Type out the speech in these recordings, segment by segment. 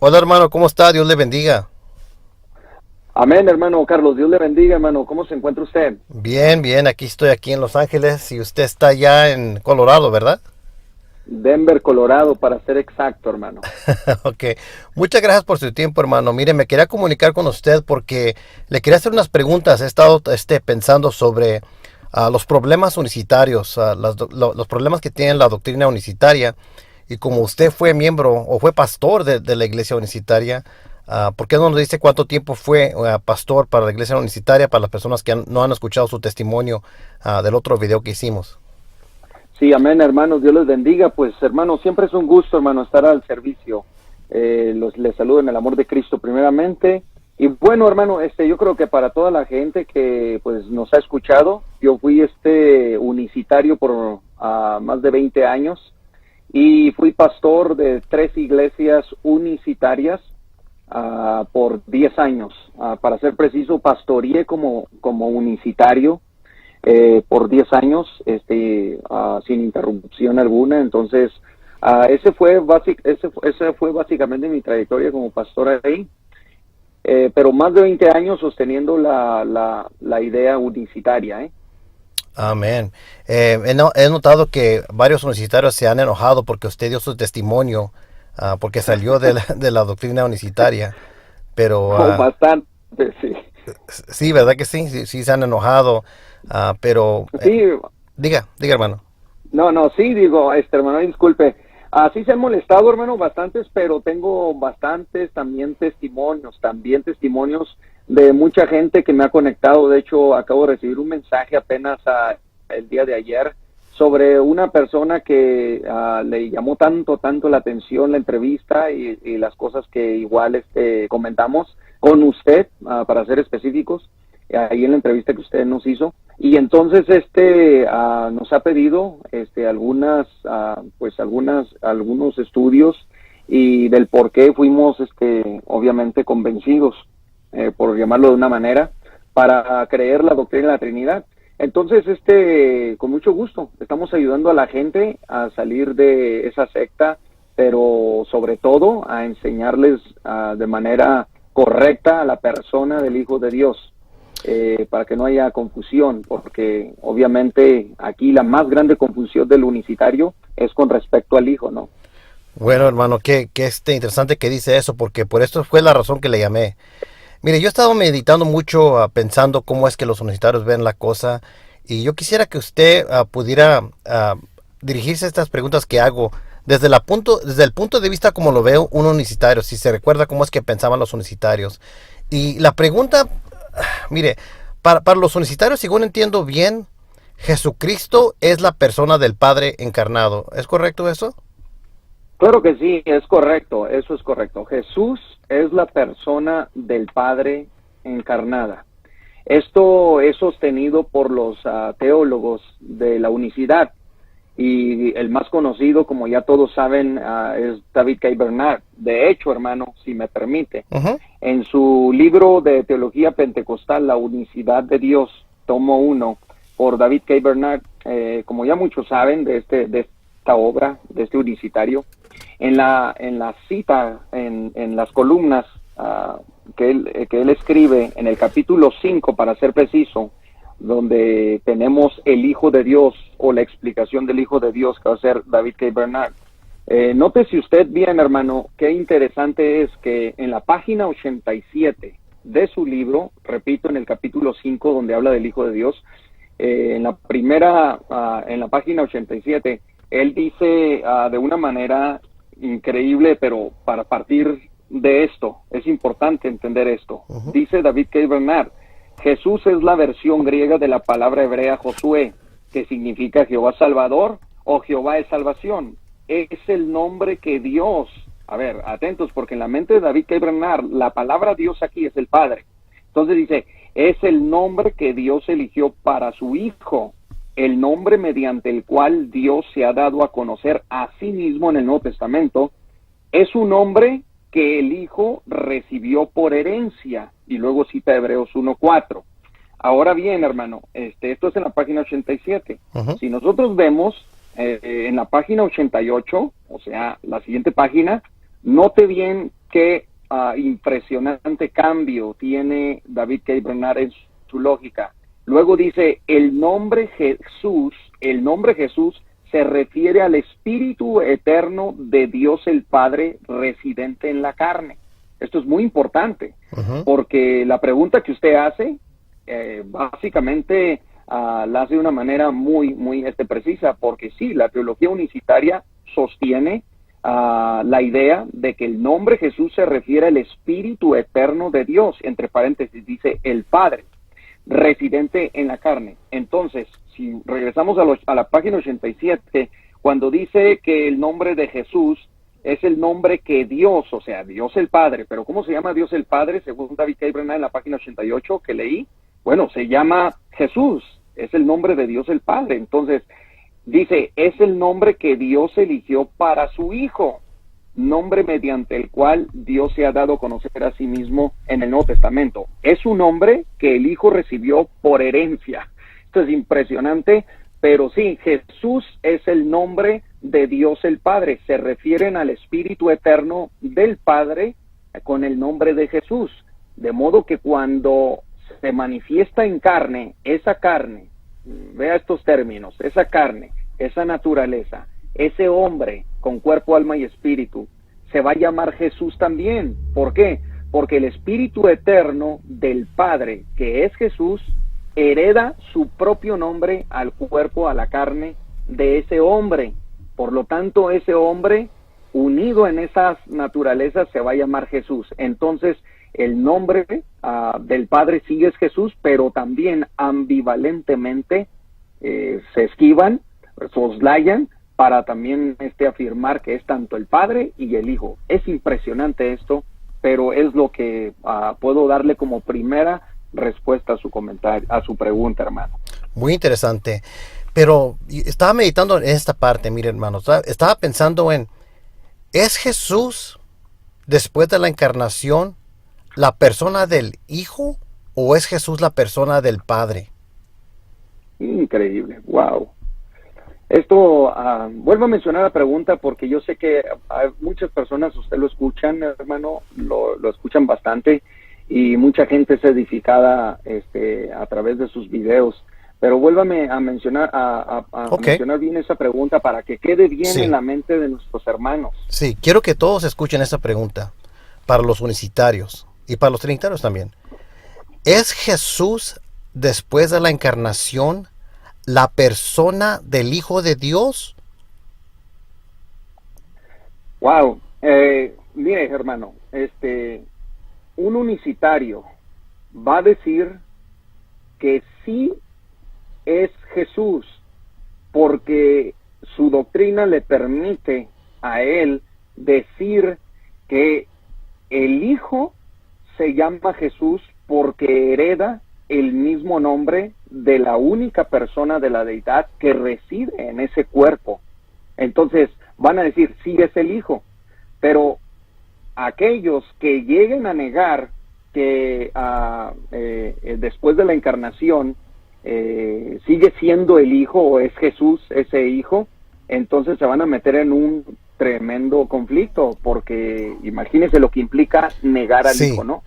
Hola hermano, ¿cómo está? Dios le bendiga. Amén, hermano Carlos. Dios le bendiga, hermano. ¿Cómo se encuentra usted? Bien, bien, aquí estoy aquí en Los Ángeles y usted está ya en Colorado, ¿verdad? Denver, Colorado, para ser exacto, hermano. Ok, muchas gracias por su tiempo, hermano. Mire, me quería comunicar con usted porque le quería hacer unas preguntas. He estado pensando sobre los problemas unicitarios, los problemas que tiene la doctrina unicitaria. Y como usted fue miembro o fue pastor de la iglesia unicitaria, ¿por qué no nos dice cuánto tiempo fue pastor para la iglesia unicitaria para las personas que no han escuchado su testimonio del otro video que hicimos? Sí, amén, hermanos. Dios les bendiga. Pues, hermano, siempre es un gusto, hermano, estar al servicio. Les saludo en el amor de Cristo primeramente. Y bueno, hermano, yo creo que para toda la gente que pues nos ha escuchado, yo fui unicitario por más de 20 años y fui pastor de 3 iglesias unicitarias por 10 años. Para ser preciso, pastoreé como unicitario por 10 años, sin interrupción alguna. Entonces, ese fue básicamente mi trayectoria como pastor ahí. Pero más de 20 años sosteniendo la idea unicitaria, ¿eh? Amén. He notado que varios unicitarios se han enojado porque usted dio su testimonio, porque salió de la doctrina unicitaria. Pero Oh, bastante, sí. sí, ¿verdad que sí? Sí, sí se han enojado. Pero Sí, diga hermano. no, no, sí, digo, hermano, disculpe. Así se han molestado, hermano, bastantes, pero tengo bastantes también testimonios de mucha gente que me ha conectado. De hecho, acabo de recibir un mensaje apenas el día de ayer sobre una persona que le llamó tanto la atención la entrevista y las cosas que igual comentamos con usted, para ser específicos, ahí en la entrevista que usted nos hizo. Y entonces nos ha pedido algunos estudios y del por qué fuimos obviamente convencidos, por llamarlo de una manera, para creer la doctrina de la Trinidad. Entonces, con mucho gusto, estamos ayudando a la gente a salir de esa secta, pero sobre todo a enseñarles de manera correcta a la persona del Hijo de Dios, para que no haya confusión, porque obviamente aquí la más grande confusión del unicitario es con respecto al Hijo, ¿no? Bueno, hermano, qué interesante que dice eso, porque por esto fue la razón que le llamé. Mire, yo he estado meditando mucho, pensando cómo es que los universitarios ven la cosa, y yo quisiera que usted pudiera dirigirse a estas preguntas que hago desde el punto de vista como lo veo un universitario, si se recuerda cómo es que pensaban los universitarios. Y la pregunta, mire, para los universitarios, según entiendo bien, Jesucristo es la persona del Padre encarnado. ¿Es correcto eso? Claro que sí, es correcto, eso es correcto. Jesús es la persona del Padre encarnada. Esto es sostenido por los teólogos de la unicidad, y el más conocido, como ya todos saben, es David K. Bernard. De hecho, hermano, si me permite, Ujú. en su libro de teología pentecostal, La unicidad de Dios, tomo 1, por David K. Bernard, como ya muchos saben de esta obra, de este unicitario, en la cita, en las columnas que él escribe en el capítulo 5, para ser preciso, donde tenemos el Hijo de Dios, o la explicación del Hijo de Dios, que va a ser David K. Bernard. Note si usted bien, hermano, qué interesante es que en la página 87 de su libro, repito, en el capítulo 5, donde habla del Hijo de Dios, en la página 87, él dice de una manera increíble, pero para partir de esto, es importante entender esto. Ujú. Dice David K. Bernard: Jesús es la versión griega de la palabra hebrea Josué, que significa Jehová Salvador o Jehová es salvación. Es el nombre que Dios, a ver, atentos, porque en la mente de David K. Bernard, la palabra Dios aquí es el Padre. Entonces dice, es el nombre que Dios eligió para su Hijo, el nombre mediante el cual Dios se ha dado a conocer a sí mismo en el Nuevo Testamento. Es un nombre que el Hijo recibió por herencia, y luego cita Hebreos 1:4. Ahora bien, hermano, esto es en la página 87. Ujú. Si nosotros vemos en la página 88, o sea, la siguiente página, note bien qué impresionante cambio tiene David K. Bernard en su lógica. Luego dice, el nombre Jesús se refiere al Espíritu eterno de Dios el Padre residente en la carne. Esto es muy importante, Ujú. porque la pregunta que usted hace, básicamente la hace de una manera muy precisa, porque sí, la teología unicitaria sostiene la idea de que el nombre Jesús se refiere al Espíritu eterno de Dios, entre paréntesis dice el Padre, residente en la carne. Entonces, si regresamos a la página 87, cuando dice que el nombre de Jesús es el nombre que Dios, o sea, Dios el Padre, pero ¿cómo se llama Dios el Padre? Según David K. Bernard en la página 88 que leí, bueno, se llama Jesús, es el nombre de Dios el Padre. Entonces, dice, es el nombre que Dios eligió para su Hijo, nombre mediante el cual Dios se ha dado a conocer a sí mismo en el Nuevo Testamento. Es un nombre que el Hijo recibió por herencia. Esto es impresionante, pero sí, Jesús es el nombre de Dios el Padre. Se refieren al Espíritu eterno del Padre con el nombre de Jesús. De modo que cuando se manifiesta en carne, esa carne, vea estos términos, esa carne, esa naturaleza, ese hombre con cuerpo, alma y espíritu, se va a llamar Jesús también. ¿Por qué? Porque el Espíritu eterno del Padre, que es Jesús, hereda su propio nombre al cuerpo, a la carne de ese hombre. Por lo tanto, ese hombre, unido en esas naturalezas, se va a llamar Jesús. Entonces, el nombre del Padre sí es Jesús, pero también ambivalentemente se esquivan, soslayan, para también afirmar que es tanto el Padre y el Hijo. Es impresionante esto, pero es lo que puedo darle como primera respuesta a su comentario, a su pregunta, hermano. Muy interesante. Pero estaba meditando en esta parte, mire, hermano. Estaba pensando en, ¿es Jesús, después de la encarnación, la persona del Hijo o es Jesús la persona del Padre? Increíble, wow. Esto, vuelvo a mencionar la pregunta porque yo sé que hay muchas personas, usted lo escuchan, hermano, lo escuchan bastante y mucha gente es edificada a través de sus videos. Pero vuélvame a mencionar, mencionar bien esa pregunta para que quede bien en la mente de nuestros hermanos. Sí, quiero que todos escuchen esa pregunta para los unicitarios y para los trinitarios también. ¿Es Jesús, después de la encarnación, la persona del Hijo de Dios? Wow, mire, hermano, un unicitario va a decir que sí es Jesús, porque su doctrina le permite a él decir que el Hijo se llama Jesús porque hereda el mismo nombre de la única persona de la deidad que reside en ese cuerpo. Entonces van a decir, sí es el Hijo, pero aquellos que lleguen a negar que después de la encarnación sigue siendo el Hijo o es Jesús ese Hijo, entonces se van a meter en un tremendo conflicto, porque imagínese lo que implica negar al Hijo, ¿no?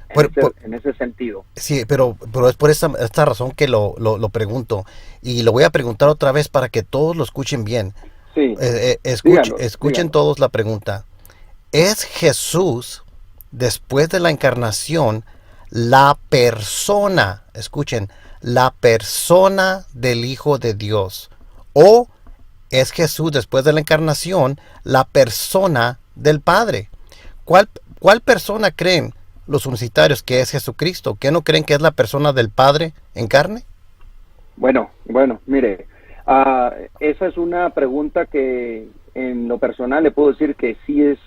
En ese sentido. Sí, pero es por esta razón que lo pregunto, y lo voy a preguntar otra vez para que todos lo escuchen bien. Sí. Escuchen todos la pregunta. ¿Es Jesús, después de la encarnación, la persona, escuchen, la persona del Hijo de Dios? ¿O es Jesús, después de la encarnación, la persona del Padre? ¿Cuál persona creen los unicitarios que es Jesucristo? ¿Qué no creen que es la persona del Padre en carne? Bueno, mire, esa es una pregunta que en lo personal le puedo decir que sí es,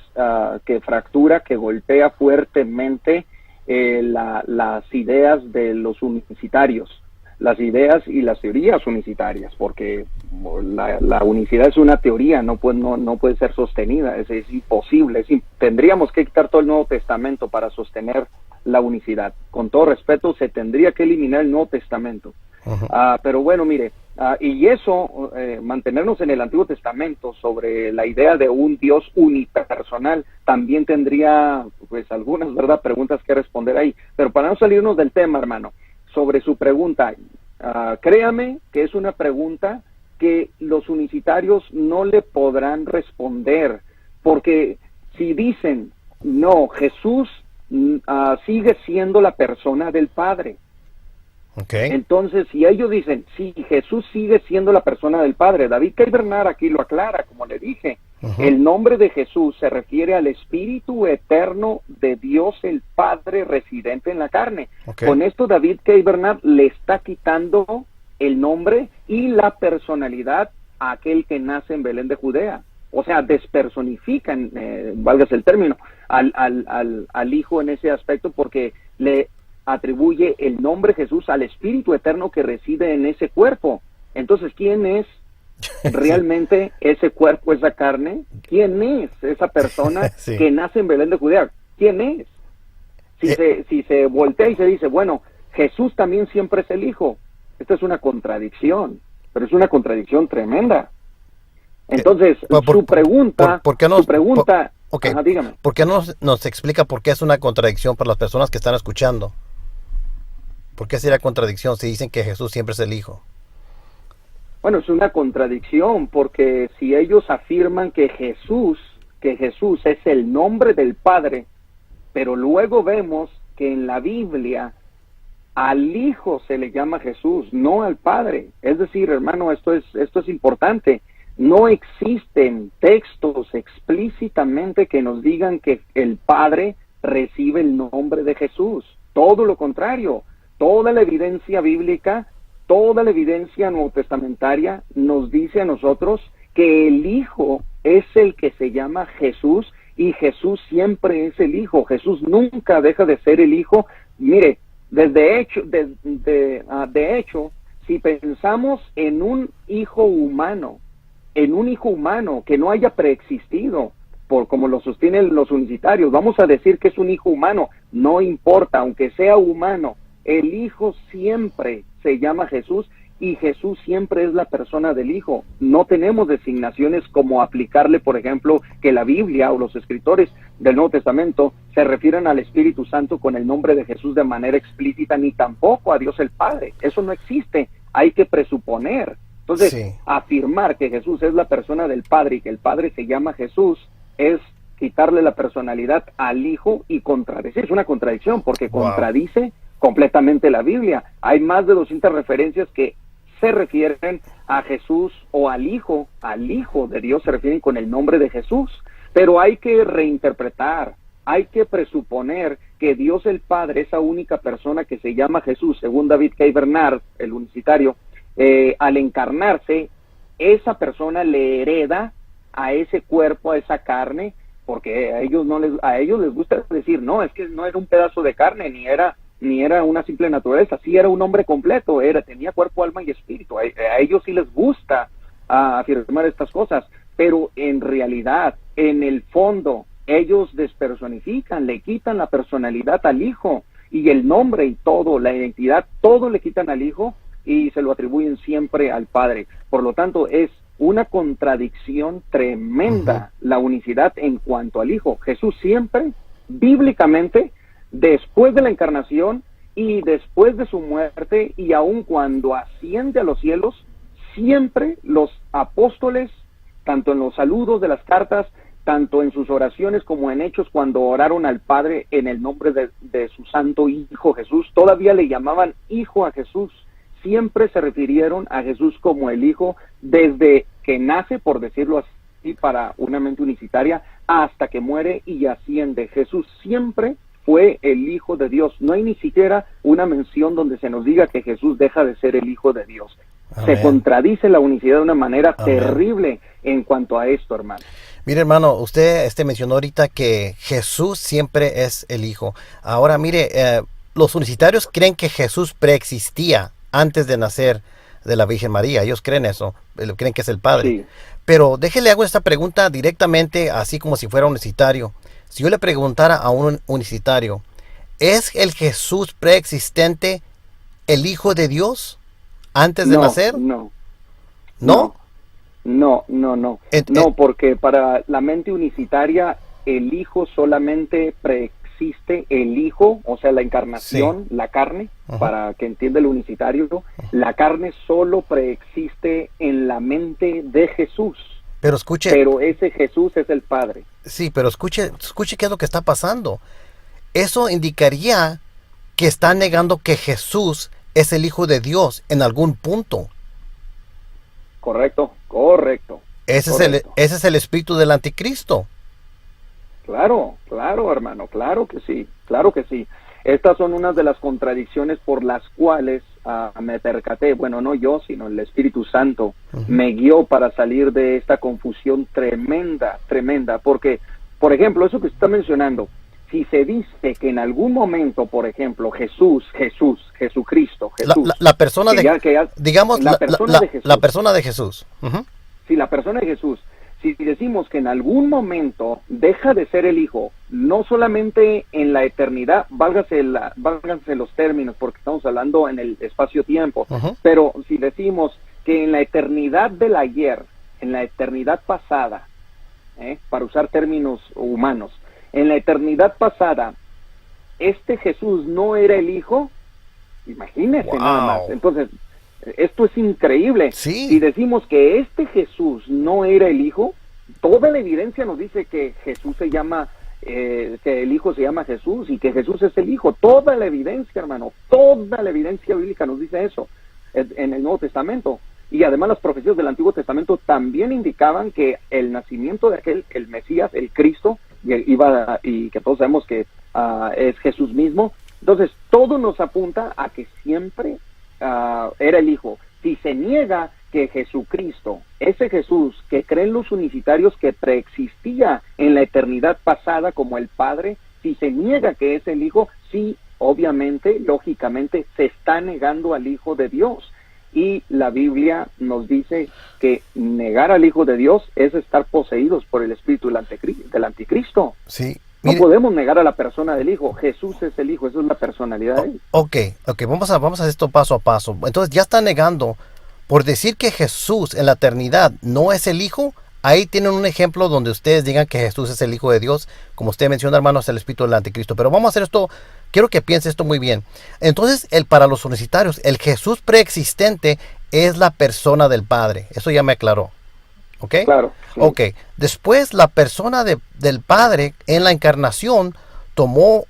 que fractura, que golpea fuertemente las ideas de los unicitarios, las ideas y las teorías unicitarias, porque la unicidad es una teoría, no puede ser sostenida, es imposible. Tendríamos que quitar todo el Nuevo Testamento para sostener la unicidad. Con todo respeto, se tendría que eliminar el Nuevo Testamento. Pero bueno, mire, y eso, mantenernos en el Antiguo Testamento sobre la idea de un Dios unipersonal, también tendría, pues, algunas, ¿verdad?, preguntas que responder ahí. Pero para no salirnos del tema, hermano, sobre su pregunta, créame que es una pregunta que los unicitarios no le podrán responder, porque si dicen, no, Jesús sigue siendo la persona del Padre. Okay. Entonces, si ellos dicen, sí, Jesús sigue siendo la persona del Padre, David K. Bernard aquí lo aclara, como le dije, el nombre de Jesús se refiere al Espíritu eterno de Dios el Padre residente en la carne. Okay. Con esto David K. Bernard le está quitando el nombre y la personalidad a aquel que nace en Belén de Judea. O sea, despersonifican, válgase el término, al Hijo en ese aspecto, porque le atribuye el nombre Jesús al Espíritu eterno que reside en ese cuerpo. Entonces, ¿quién es realmente ese cuerpo, esa carne? ¿Quién es esa persona Sí. que nace en Belén de Judea? ¿Quién es? Si se voltea y se dice, bueno, Jesús también siempre es el Hijo. Esta es una contradicción, pero es una contradicción tremenda. Entonces, su pregunta... ¿Por qué no? Su pregunta... Okay. Ajá, dígame. ¿Por qué no nos explica por qué es una contradicción para las personas que están escuchando? ¿Por qué sería contradicción si dicen que Jesús siempre es el Hijo? Bueno, es una contradicción, porque si ellos afirman que Jesús es el nombre del Padre, pero luego vemos que en la Biblia al Hijo se le llama Jesús, no al Padre. Es decir, hermano, esto es importante. No existen textos explícitamente que nos digan que el Padre recibe el nombre de Jesús. Todo lo contrario. Toda la evidencia bíblica, toda la evidencia nuevotestamentaria nos dice a nosotros que el Hijo es el que se llama Jesús, y Jesús siempre es el Hijo. Jesús nunca deja de ser el Hijo. Mire, de hecho, si pensamos en un hijo humano que no haya preexistido, por como lo sostienen los unicitarios, vamos a decir que es un hijo humano, no importa, aunque sea humano, el Hijo siempre se llama Jesús, y Jesús siempre es la persona del Hijo. No tenemos designaciones como aplicarle, por ejemplo, que la Biblia o los escritores del Nuevo Testamento se refieren al Espíritu Santo con el nombre de Jesús de manera explícita, ni tampoco a Dios el Padre. Eso no existe, hay que presuponer. Entonces, Sí. afirmar que Jesús es la persona del Padre y que el Padre se llama Jesús es quitarle la personalidad al Hijo y contradecir. Es una contradicción, porque Wow. contradice completamente la Biblia. Hay más de 200 referencias que se refieren a Jesús o al Hijo de Dios, se refieren con el nombre de Jesús. Pero hay que reinterpretar, hay que presuponer que Dios el Padre, esa única persona que se llama Jesús, según David K. Bernard, el unicitario, al encarnarse, esa persona le hereda a ese cuerpo, a esa carne, porque a ellos les gusta decir, no, es que no era un pedazo de carne, ni era una simple naturaleza, sí era un hombre completo, tenía cuerpo, alma y espíritu. A ellos sí les gusta afirmar estas cosas, pero en realidad, en el fondo, ellos despersonifican, le quitan la personalidad al Hijo, y el nombre y todo, la identidad, todo le quitan al Hijo y se lo atribuyen siempre al Padre. Por lo tanto, es una contradicción tremenda la unicidad en cuanto al Hijo. Jesús siempre, bíblicamente, después de la encarnación y después de su muerte, y aun cuando asciende a los cielos, siempre los apóstoles, tanto en los saludos de las cartas, tanto en sus oraciones como en hechos, cuando oraron al Padre en el nombre de su santo Hijo Jesús, todavía le llamaban Hijo a Jesús. Siempre se refirieron a Jesús como el Hijo, desde que nace, por decirlo así, para una mente unicitaria, hasta que muere y asciende. Jesús siempre fue el Hijo de Dios. No hay ni siquiera una mención donde se nos diga que Jesús deja de ser el Hijo de Dios. Amén. Se contradice la unicidad de una manera Amén. terrible en cuanto a esto, hermano. Mire, hermano, usted mencionó ahorita que Jesús siempre es el Hijo. Ahora, mire, los unicitarios creen que Jesús preexistía antes de nacer de la Virgen María. Ellos creen eso, creen que es el Padre. Sí. Pero déjele hago esta pregunta directamente, así como si fuera unicitario. Si yo le preguntara a un unicitario, ¿es el Jesús preexistente el Hijo de Dios antes de No, nacer? no, ¿No? no, no, no, no. No, porque para la mente unicitaria el Hijo solamente preexiste el Hijo, o sea, la encarnación, Sí. la carne, Ujú. para que entienda el unicitario, la carne solo preexiste en la mente de Jesús, Pero escuche, pero ese Jesús es el Padre. sí, pero escuche qué es lo que está pasando. Eso indicaría que está negando que Jesús es el Hijo de Dios en algún punto. Correcto, correcto, correcto. Ese es el espíritu del anticristo. Claro, claro, hermano, claro que sí, claro que sí. Estas son unas de las contradicciones por las cuales me percaté, bueno, no yo, sino el Espíritu Santo me guió para salir de esta confusión tremenda, tremenda, porque, por ejemplo, eso que usted está mencionando, si se dice que en algún momento, por ejemplo, Jesucristo, La persona que de, ya- que ya- digamos, la persona de Jesús, la persona de Jesús. Ujú. si la persona de Jesús, si decimos que en algún momento deja de ser el Hijo, no solamente en la eternidad, válganse los términos, porque estamos hablando en el espacio-tiempo, Ujú. pero si decimos que en la eternidad del ayer, en la eternidad pasada, para usar términos humanos, en la eternidad pasada, este Jesús no era el Hijo, imagínese Wow. nada más. Entonces, esto es increíble. Sí. Si decimos que este Jesús no era el Hijo, toda la evidencia nos dice que Jesús se llama, que el Hijo se llama Jesús y que Jesús es el Hijo. Toda la evidencia, hermano, toda la evidencia bíblica nos dice eso en el Nuevo Testamento. Y además las profecías del Antiguo Testamento también indicaban que el nacimiento de aquel, el Mesías, el Cristo, y que todos sabemos que es Jesús mismo. Entonces, todo nos apunta a que siempre era el Hijo. Si se niega que Jesucristo, ese Jesús que creen los unicitarios que preexistía en la eternidad pasada como el Padre, si se niega que es el Hijo, sí, obviamente, lógicamente, se está negando al Hijo de Dios. Y la Biblia nos dice que negar al Hijo de Dios es estar poseídos por el espíritu del anticristo. Sí. No Mire, podemos negar a la persona del Hijo. Jesús es el Hijo, eso es la personalidad de él. ok, vamos a hacer esto paso a paso. Entonces ya está negando, por decir que Jesús en la eternidad no es el Hijo. Ahí tienen un ejemplo donde ustedes digan que Jesús es el Hijo de Dios. Como usted menciona, hermano, es el espíritu del anticristo. Pero vamos a hacer esto, quiero que piense esto muy bien. Entonces, para los unicitarios, el Jesús preexistente es la persona del Padre. Eso ya me aclaró. ¿Ok? Claro. Sí. Ok. Después, la persona del Padre en la encarnación tomó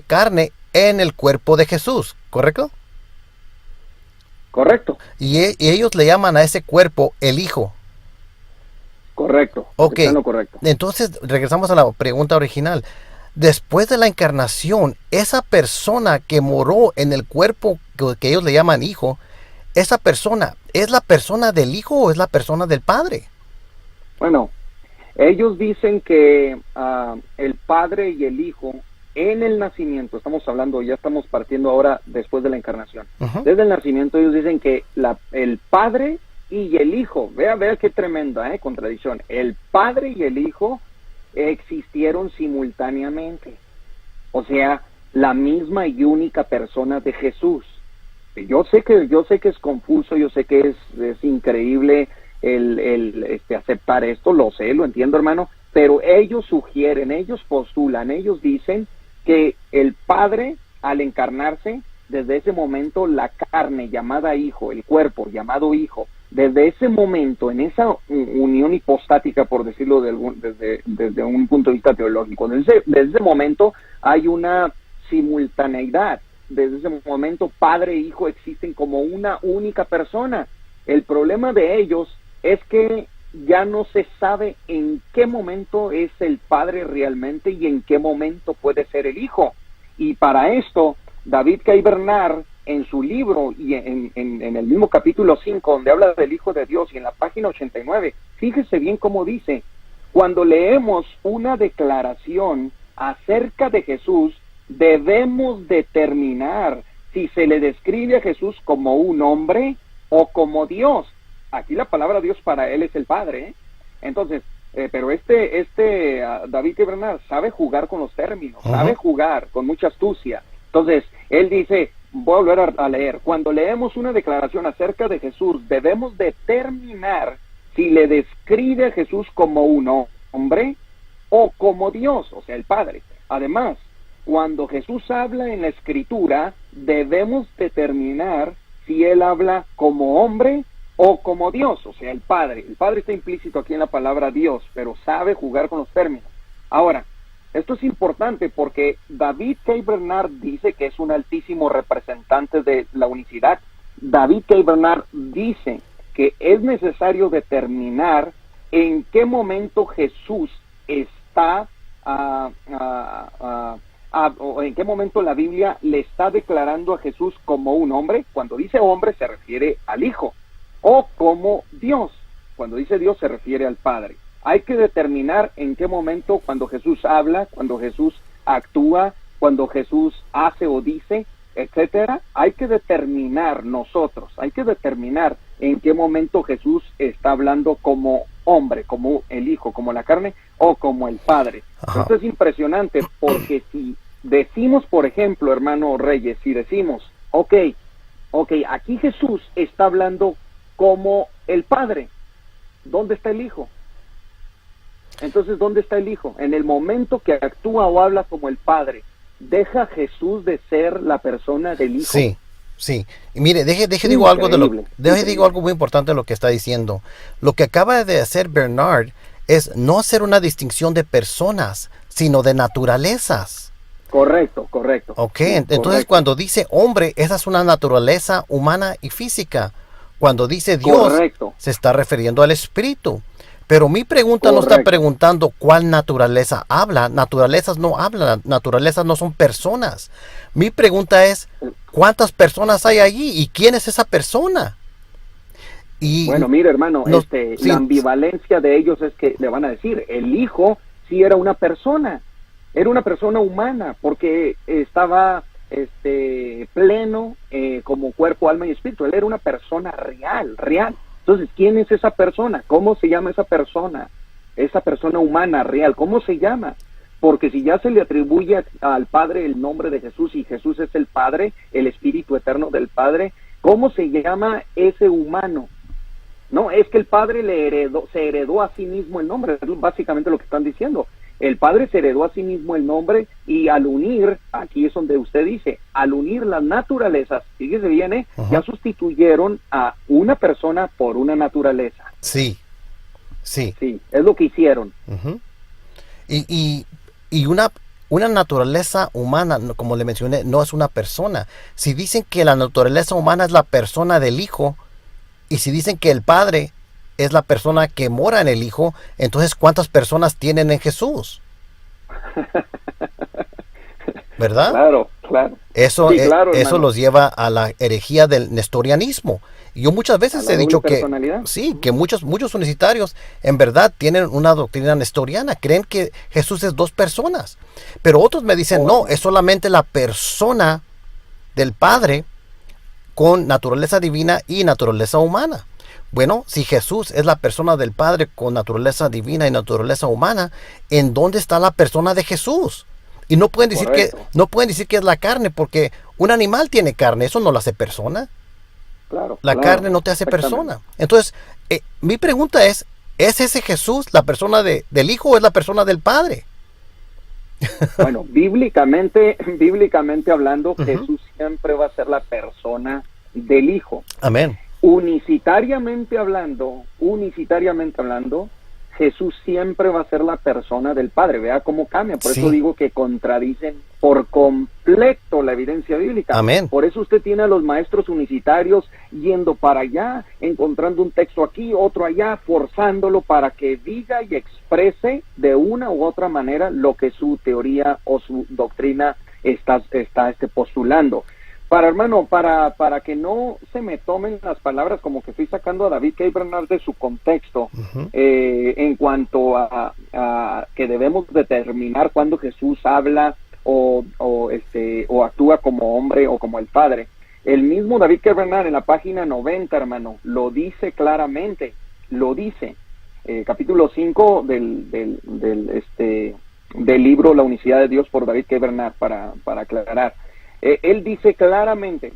carne en el cuerpo de Jesús. ¿Correcto? Correcto. Y ellos le llaman a ese cuerpo el Hijo. Correcto. Ok. Está en lo correcto. Entonces, regresamos a la pregunta original. Después de la encarnación, esa persona que moró en el cuerpo que ellos le llaman hijo, esa persona, ¿es la persona del Hijo o es la persona del Padre? Bueno, ellos dicen que el Padre y el Hijo en el nacimiento, estamos hablando, ya estamos partiendo ahora después de la encarnación. Ujú. Desde el nacimiento ellos dicen que el Padre y el Hijo, vea qué tremenda contradicción. El Padre y el Hijo existieron simultáneamente. O sea, la misma y única persona de Jesús. Yo sé que es confuso, yo sé que es increíble el aceptar esto, lo sé, lo entiendo, hermano, pero ellos sugieren, ellos postulan, ellos dicen que el Padre, al encarnarse, desde ese momento la carne llamada hijo, el cuerpo llamado hijo, desde ese momento, en esa unión hipostática, por decirlo desde un punto de vista teológico, desde ese momento hay una simultaneidad. Desde ese momento Padre e Hijo existen como una única persona. El problema de ellos es que ya no se sabe en qué momento es el Padre realmente y en qué momento puede ser el Hijo. Y para esto, David K. Bernard, en su libro y en el mismo capítulo 5, donde habla del Hijo de Dios, y en la página 89, fíjese bien cómo dice: cuando leemos una declaración acerca de Jesús, debemos determinar si se le describe a Jesús como un hombre, o como Dios. Aquí la palabra Dios para él es el Padre, ¿eh? Entonces, pero David K. Bernard sabe jugar con los términos, sabe jugar con mucha astucia. Entonces, él dice, voy a volver a leer, cuando leemos una declaración acerca de Jesús, debemos determinar si le describe a Jesús como un hombre o como Dios, o sea, el Padre. Además, cuando Jesús habla en la Escritura, debemos determinar si él habla como hombre o como Dios, o sea, el Padre. El Padre está implícito aquí en la palabra Dios, pero sabe jugar con los términos. Ahora, esto es importante porque David K. Bernard dice que es un altísimo representante de la unicidad. David K. Bernard dice que es necesario determinar en qué momento Jesús está, o en qué momento la Biblia le está declarando a Jesús como un hombre. Cuando dice hombre se refiere al Hijo, o como Dios. Cuando dice Dios se refiere al Padre. Hay que determinar en qué momento, cuando Jesús habla, cuando Jesús actúa, cuando Jesús hace o dice, etcétera, hay que determinar nosotros, hay que determinar en qué momento Jesús está hablando como hombre, como el Hijo, como la carne, o como el Padre. Esto es impresionante, porque si decimos, por ejemplo, hermano Reyes, si decimos, ok, aquí Jesús está hablando como el Padre, ¿dónde está el Hijo? Entonces, ¿dónde está el Hijo? En el momento que actúa o habla como el Padre, ¿deja Jesús de ser la persona del Hijo? Sí, sí. Y mire, digo algo digo algo muy importante de lo que está diciendo. Lo que acaba de hacer Bernard es no hacer una distinción de personas, sino de naturalezas. Correcto. Ok, entonces cuando dice hombre, esa es una naturaleza humana y física. Cuando dice Dios, se está refiriendo al espíritu. Pero mi pregunta no está preguntando cuál naturaleza habla. Naturalezas no hablan, naturalezas no son personas. Mi pregunta es, ¿cuántas personas hay allí y quién es esa persona? Y bueno, mire, hermano, la ambivalencia de ellos es que le van a decir, el Hijo sí era una persona humana, porque estaba pleno como cuerpo, alma y espíritu. Él era una persona real. Entonces, ¿quién es esa persona? ¿Cómo se llama esa persona? Esa persona humana, real, ¿cómo se llama? Porque si ya se le atribuye al Padre el nombre de Jesús, y Jesús es el Padre, el Espíritu eterno del Padre, ¿cómo se llama ese humano? No, es que el Padre se heredó a sí mismo el nombre, es básicamente lo que están diciendo. El Padre se heredó a sí mismo el nombre, y al unir, aquí es donde usted dice, al unir las naturalezas, fíjese bien, ya sustituyeron a una persona por una naturaleza. Sí, es lo que hicieron. Y una naturaleza humana, como le mencioné, no es una persona. Si dicen que la naturaleza humana es la persona del Hijo, y si dicen que el Padre es la persona que mora en el Hijo, entonces ¿cuántas personas tienen en Jesús? ¿Verdad? Claro. Eso, sí, claro, eso los lleva a la herejía del nestorianismo. Y yo muchas veces he dicho que sí, que muchos universitarios en verdad tienen una doctrina nestoriana, creen que Jesús es dos personas. Pero otros me dicen, no, es solamente la persona del Padre con naturaleza divina y naturaleza humana. Bueno, si Jesús es la persona del Padre con naturaleza divina y naturaleza humana, ¿en dónde está la persona de Jesús? Y no pueden decir que es la carne, porque un animal tiene carne, eso no lo hace persona. La carne no te hace persona. Entonces, mi pregunta ¿es ese Jesús la persona del Hijo o es la persona del Padre? Bueno, bíblicamente hablando, Jesús siempre va a ser la persona del Hijo. Amén. Unicitariamente hablando, Jesús siempre va a ser la persona del Padre. Vea cómo cambia. Por eso digo que contradicen por completo la evidencia bíblica. Amén. Por eso usted tiene a los maestros unicitarios yendo para allá, encontrando un texto aquí, otro allá, forzándolo para que diga y exprese de una u otra manera lo que su teoría o su doctrina está postulando. Para que no se me tomen las palabras como que estoy sacando a David K. Bernard de su contexto, en cuanto a que debemos determinar cuándo Jesús habla o actúa como hombre o como el Padre. El mismo David K. Bernard en la página 90, hermano, lo dice claramente, lo dice. Capítulo 5 del libro La unicidad de Dios por David K. Bernard, para aclarar. Él dice claramente,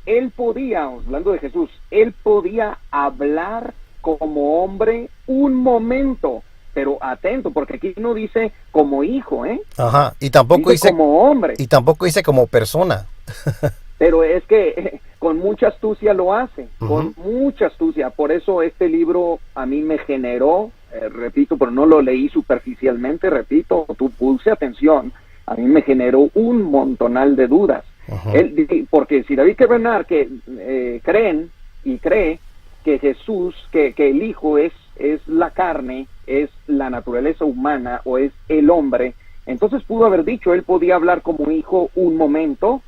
él podía, hablando de Jesús, él podía hablar como hombre un momento, pero atento, porque aquí no dice como hijo, Ajá, y tampoco dice como hombre. Y tampoco dice como persona. Pero es que con mucha astucia lo hace, con mucha astucia. Por eso este libro a mí me generó, repito, pero no lo leí superficialmente, repito, puse atención, a mí me generó un montonal de dudas. Porque si David K. Bernard cree que Jesús, que el Hijo es la carne, es la naturaleza humana o es el hombre, entonces pudo haber dicho, él podía hablar como hijo un momento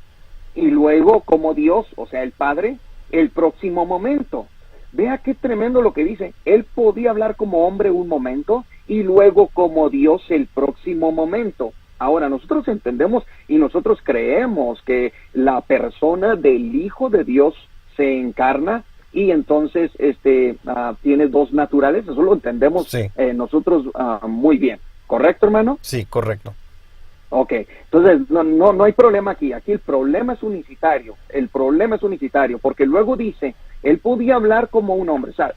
y luego como Dios, o sea, el Padre, el próximo momento. Vea qué tremendo lo que dice. Él podía hablar como hombre un momento y luego como Dios el próximo momento. Ahora, nosotros entendemos y nosotros creemos que la persona del Hijo de Dios se encarna y entonces tiene dos naturalezas. Eso lo entendemos sí. Nosotros muy bien. ¿Correcto, hermano? Sí, correcto. Ok, entonces no hay problema aquí. Aquí el problema es unicitario. El problema es unicitario porque luego dice, él podía hablar como un hombre. O sea,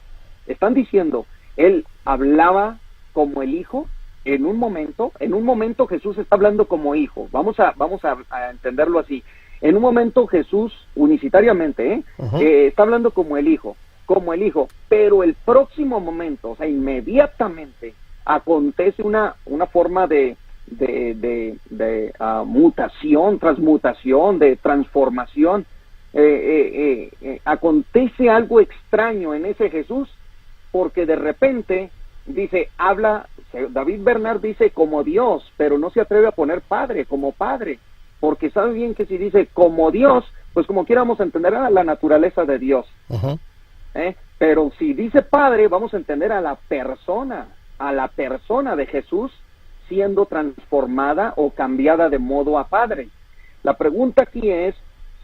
están diciendo, él hablaba como el Hijo. En un momento Jesús está hablando como hijo. Vamos a entenderlo así. En un momento Jesús, unicitariamente, está hablando como el hijo, pero el próximo momento, o sea, inmediatamente, acontece una forma de mutación, transmutación, de transformación. Acontece algo extraño en ese Jesús, porque de repente dice, David Bernard dice como Dios, pero no se atreve a poner padre, como padre, porque sabe bien que si dice como Dios, pues como quiera vamos a entender a la naturaleza de Dios. Pero si dice padre, vamos a entender a la persona de Jesús siendo transformada o cambiada de modo a padre. La pregunta aquí es,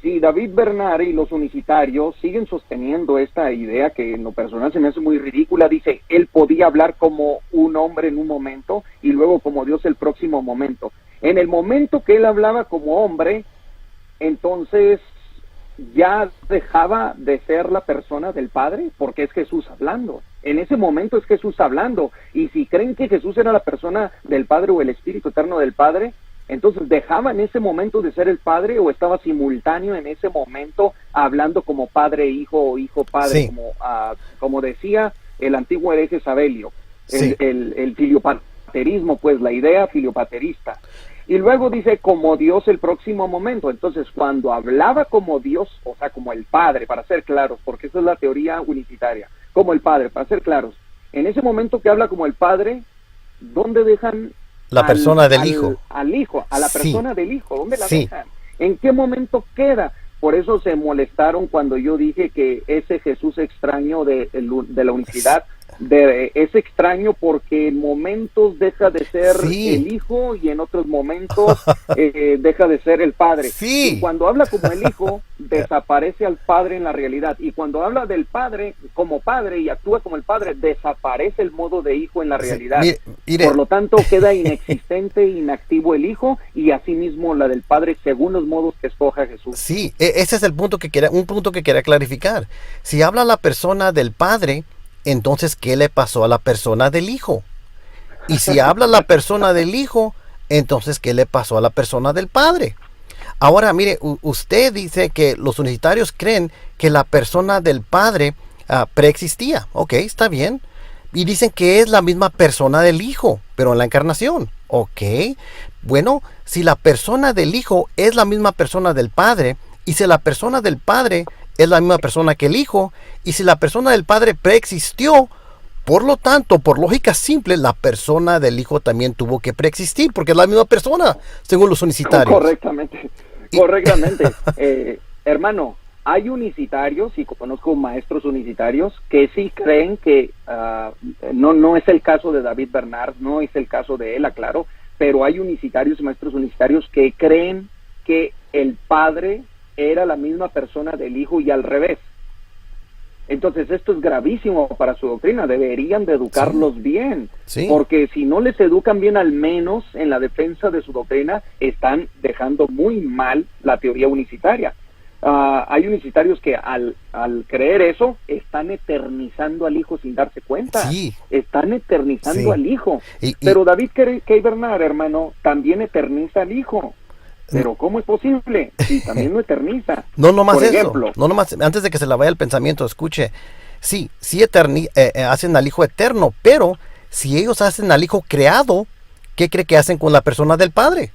si David Bernard y los unicitarios siguen sosteniendo esta idea que en lo personal se me hace muy ridícula, dice, él podía hablar como un hombre en un momento y luego como Dios el próximo momento. En el momento que él hablaba como hombre, entonces ya dejaba de ser la persona del Padre, porque es Jesús hablando. En ese momento es Jesús hablando. Y si creen que Jesús era la persona del Padre o el Espíritu Eterno del Padre, entonces dejaba en ese momento de ser el Padre o estaba simultáneo en ese momento hablando como padre hijo o hijo padre, sí. Como decía el antiguo hereje Sabelio, sí. el filiopaterismo, pues la idea filiopaterista. Y luego dice como Dios el próximo momento. Entonces cuando hablaba como Dios, o sea como el Padre, para ser claros, porque esa es la teoría unicitaria, como el Padre, para ser claros, en ese momento que habla como el Padre, ¿dónde dejan la persona del Hijo? Al Hijo, a la persona del Hijo, ¿dónde la sí. dejan? ¿En qué momento queda? Por eso se molestaron cuando yo dije que ese Jesús extraño de la unicidad es extraño porque en momentos deja de ser sí. el Hijo y en otros momentos deja de ser el Padre. Sí. Y cuando habla como el Hijo, desaparece al Padre en la realidad. Y cuando habla del Padre como Padre y actúa como el Padre, desaparece el modo de Hijo en la realidad. Sí. Mire. Por lo tanto, queda inexistente, inactivo el Hijo y asimismo la del Padre según los modos que escoja Jesús. Sí, ese es el punto un punto que quería clarificar. Si habla la persona del Padre, entonces, ¿qué le pasó a la persona del Hijo? Y si habla la persona del Hijo, entonces, ¿qué le pasó a la persona del Padre? Ahora, mire, usted dice que los unicitarios creen que la persona del Padre preexistía. Ok, está bien. Y dicen que es la misma persona del Hijo, pero en la encarnación. Ok, bueno, si la persona del Hijo es la misma persona del Padre, y si la persona del Padre es la misma persona que el Hijo, y si la persona del Padre preexistió, por lo tanto, por lógica simple, la persona del Hijo también tuvo que preexistir, porque es la misma persona, según los unicitarios. Correctamente. Hermano, hay unicitarios, y conozco maestros unicitarios, que sí creen que, no es el caso de David Bernard, no es el caso de él, aclaro, pero hay unicitarios y maestros unicitarios que creen que el Padre era la misma persona del Hijo y al revés. Entonces esto es gravísimo para su doctrina, deberían de educarlos bien, porque si no les educan bien, al menos en la defensa de su doctrina, están dejando muy mal la teoría unicitaria. Hay unicitarios que al creer eso, están eternizando al Hijo sin darse cuenta. Están eternizando al Hijo. Pero David K. Bernard, hermano, también eterniza al Hijo. Pero ¿cómo es posible? Si también lo eterniza. No nomás eso, no nomás, antes de que se le vaya el pensamiento, escuche, sí hacen al Hijo eterno, pero si ellos hacen al Hijo creado, ¿qué cree que hacen con la persona del Padre?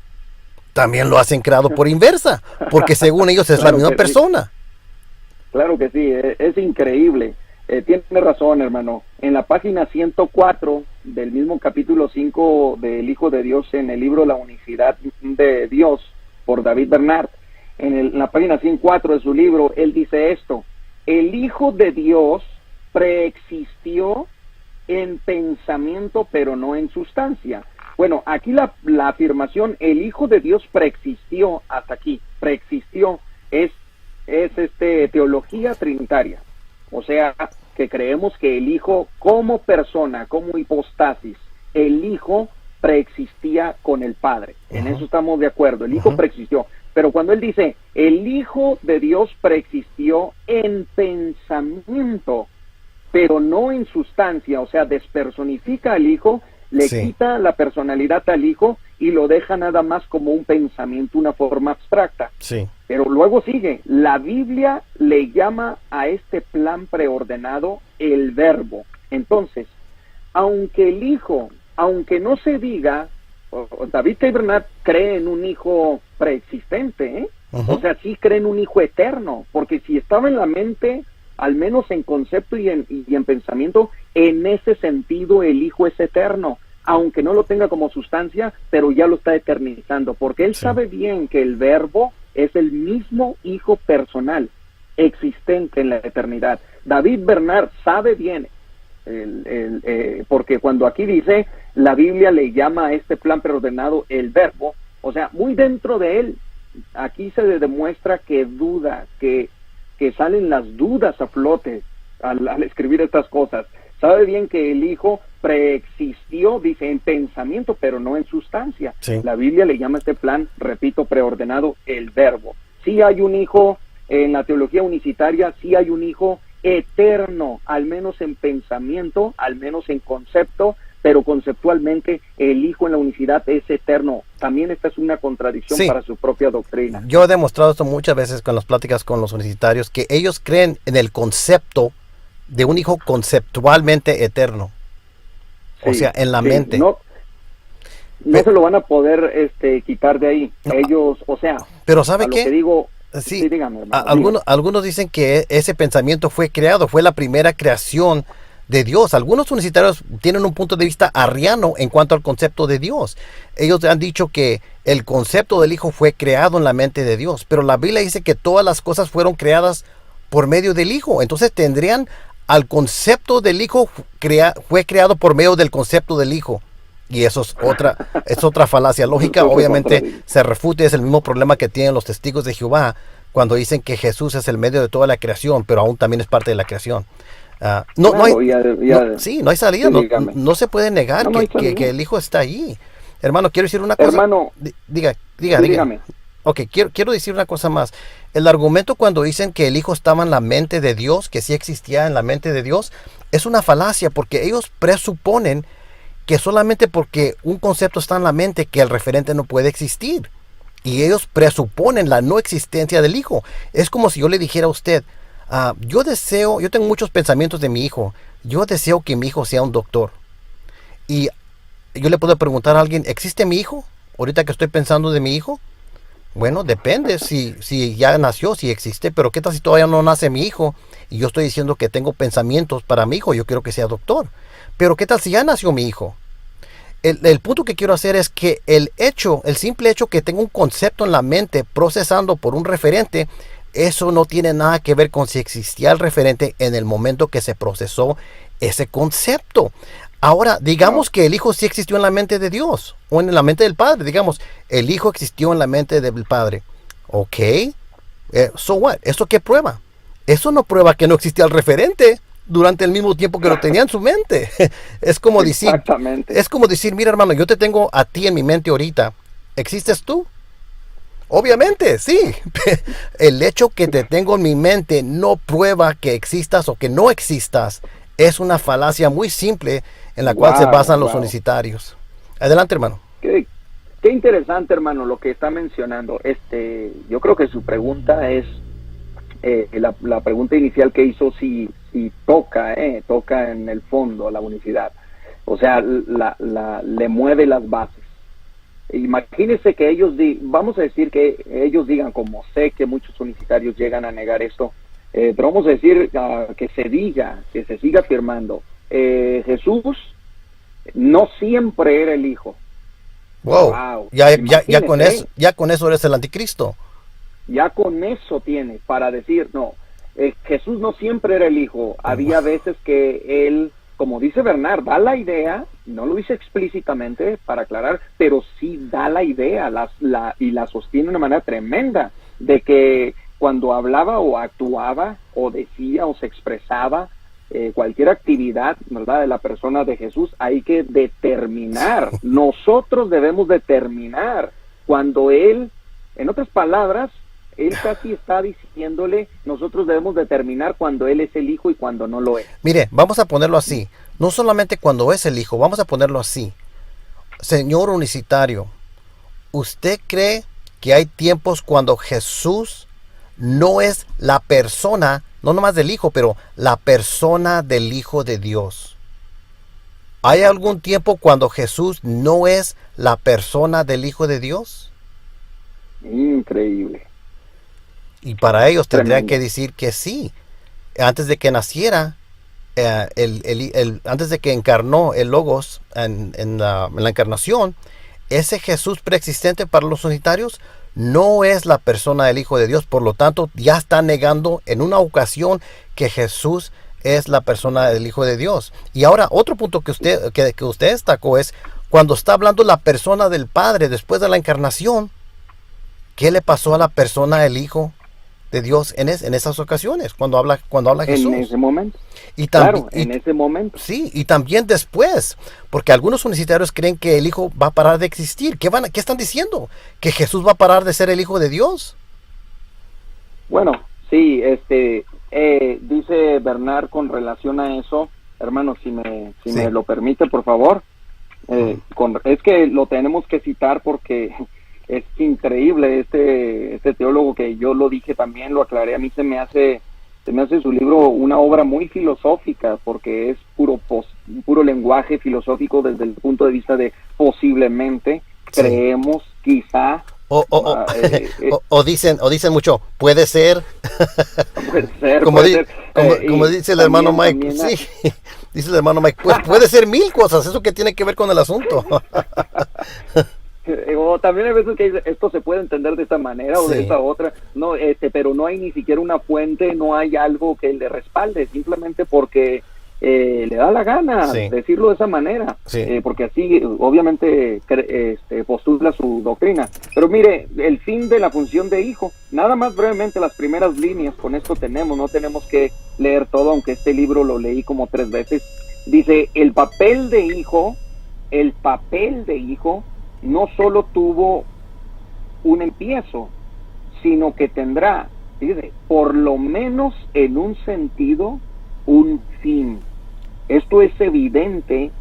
También lo hacen creado por inversa, porque según ellos es la misma persona. Claro que sí, es increíble. Tiene razón, hermano. En la página 104 del mismo capítulo 5 del Hijo de Dios, en el libro La Unicidad de Dios, por David Bernard, en la página 104 de su libro, él dice esto: el Hijo de Dios preexistió en pensamiento, pero no en sustancia. Bueno, aquí la afirmación, el Hijo de Dios preexistió, hasta aquí, preexistió, es teología trinitaria. O sea, que creemos que el Hijo como persona, como hipostasis, el Hijo preexistía con el Padre. En eso estamos de acuerdo, el Hijo preexistió. Pero cuando él dice, el Hijo de Dios preexistió en pensamiento, pero no en sustancia, o sea, despersonifica al Hijo, le quita la personalidad al Hijo y lo deja nada más como un pensamiento, una forma abstracta. Pero luego sigue, la Biblia le llama a este plan preordenado el Verbo. Entonces, aunque el Hijo, aunque no se diga, David K. Bernard cree en un Hijo preexistente, o sea, sí cree en un Hijo eterno, porque si estaba en la mente, al menos en concepto y en pensamiento, en ese sentido el Hijo es eterno, aunque no lo tenga como sustancia, pero ya lo está eternizando, porque él sabe bien que el Verbo es el mismo Hijo personal, existente en la eternidad. David Bernard sabe bien, porque cuando aquí dice, la Biblia le llama a este plan preordenado el Verbo, o sea, muy dentro de él, aquí se demuestra que duda, que salen las dudas a flote al escribir estas cosas. Sabe bien que el Hijo preexistió, dice, en pensamiento, pero no en sustancia. La Biblia le llama a este plan, repito, preordenado, el Verbo. Sí hay un Hijo, en la teología unicitaria, sí hay un Hijo eterno, al menos en pensamiento, al menos en concepto, pero conceptualmente el Hijo en la unicidad es eterno. También esta es una contradicción para su propia doctrina. Yo he demostrado esto muchas veces con las pláticas con los unicitarios, que ellos creen en el concepto de un Hijo conceptualmente eterno. O sea, en la mente. No se lo van a poder quitar de ahí. Ellos, o sea, pero ¿sabe qué? Lo que digo, dígame, algunos dicen que ese pensamiento fue creado, fue la primera creación de Dios. Algunos unicitarios tienen un punto de vista arriano en cuanto al concepto de Dios. Ellos han dicho que el concepto del Hijo fue creado en la mente de Dios, pero la Biblia dice que todas las cosas fueron creadas por medio del Hijo. Entonces tendrían al concepto del Hijo fue creado por medio del concepto del Hijo. Y eso es otra falacia lógica. Obviamente se refuta, es el mismo problema que tienen los testigos de Jehová cuando dicen que Jesús es el medio de toda la creación, pero aún también es parte de la creación. No hay salida. No se puede negar que el Hijo está ahí. Hermano, quiero decir una cosa. Hermano, dígame. Ok, quiero decir una cosa más. El argumento cuando dicen que el Hijo estaba en la mente de Dios, que sí existía en la mente de Dios, es una falacia, porque ellos presuponen que solamente porque un concepto está en la mente, que el referente no puede existir. Y ellos presuponen la no existencia del Hijo. Es como si yo le dijera a usted, yo tengo muchos pensamientos de mi hijo. Yo deseo que mi hijo sea un doctor. Y yo le puedo preguntar a alguien, ¿existe mi hijo? Ahorita que estoy pensando de mi hijo. Bueno, depende si ya nació, si existe, pero ¿qué tal si todavía no nace mi hijo? Y yo estoy diciendo que tengo pensamientos para mi hijo, yo quiero que sea doctor. Pero ¿qué tal si ya nació mi hijo? El punto que quiero hacer es que el simple hecho que tengo un concepto en la mente procesando por un referente, eso no tiene nada que ver con si existía el referente en el momento que se procesó ese concepto. Ahora, digamos que el Hijo sí existió en la mente de Dios o en la mente del Padre. Digamos, el Hijo existió en la mente del Padre. Ok, So what? ¿Eso qué prueba? Eso no prueba que no existía el referente durante el mismo tiempo que lo tenía en su mente. Es como decir, Exactamente. es como decir, mira hermano, yo te tengo a ti en mi mente ahorita. ¿Existes tú? Obviamente, sí. El hecho que te tengo en mi mente no prueba que existas o que no existas. Es una falacia muy simple en la cual se Wow, basan los wow. unicitarios. Adelante, hermano. Qué, qué interesante, hermano, lo que está mencionando. Yo creo que su pregunta es la pregunta inicial que hizo si toca en el fondo la unicidad. O sea, le mueve las bases. Imagínense que vamos a decir que ellos digan, como sé que muchos unicitarios llegan a negar esto, pero vamos a decir que se siga afirmando, Jesús no siempre era el Hijo. Wow. Wow, Ya imagínese, ya con eso eres el anticristo. ya con eso tiene para decir, no, Jesús no siempre era el Hijo, había veces que él, como dice Bernard, da la idea, no lo dice explícitamente para aclarar, pero sí da la idea y la sostiene de una manera tremenda, de que cuando hablaba o actuaba o decía o se expresaba cualquier actividad, ¿verdad?, de la persona de Jesús, hay que determinar, nosotros debemos determinar cuando él, en otras palabras, él casi está diciéndole, nosotros debemos determinar cuando él es el Hijo y cuando no lo es. Mire, vamos a ponerlo así. No solamente cuando es el Hijo, vamos a ponerlo así. Señor unicitario, ¿usted cree que hay tiempos cuando Jesús no es la persona, no nomás del Hijo, pero la persona del Hijo de Dios? ¿Hay algún tiempo cuando Jesús no es la persona del Hijo de Dios? Increíble. Y para ellos tendrían Tremendo. que decir que sí. Antes de que naciera, antes de que encarnó el Logos en la encarnación, ese Jesús preexistente para los unitarios no es la persona del Hijo de Dios. Por lo tanto, ya está negando en una ocasión que Jesús es la persona del Hijo de Dios. Y ahora, otro punto que usted destacó es cuando está hablando la persona del Padre después de la encarnación, ¿qué le pasó a la persona del Hijo de Dios en esas ocasiones, cuando habla En Jesús? ese momento. Y también, Claro, en ese momento. sí, y también después, porque algunos unicitarios creen que el Hijo va a parar de existir. ¿Qué están diciendo? ¿Que Jesús va a parar de ser el Hijo de Dios? Bueno, sí, dice Bernard con relación a eso, hermano, si Sí. me lo permite, por favor, es que lo tenemos que citar porque es increíble este teólogo que yo lo dije también, lo aclaré, a mí se me hace su libro una obra muy filosófica porque es puro lenguaje filosófico desde el punto de vista de posiblemente Sí. creemos quizá O, o, o, eh, o dicen mucho, puede ser, como, puede di- ser como y dice el hermano Mike, también sí, dice el hermano Mike, pues puede ser mil cosas, eso que tiene que ver con el asunto. o también hay veces que dice, esto se puede entender de esta manera o de Sí. esta otra, no, pero no hay ni siquiera una fuente, no hay algo que le respalde, simplemente porque le da la gana Sí. decirlo de esa manera, Sí. porque así obviamente postula su doctrina. Pero mire, el fin de la función de hijo, nada más brevemente las primeras líneas, con esto no tenemos que leer todo, aunque este libro lo leí como 3 veces. Dice, el papel de hijo no solo tuvo un empiezo, sino que tendrá, dice, por lo menos en un sentido, un fin. Esto es evidente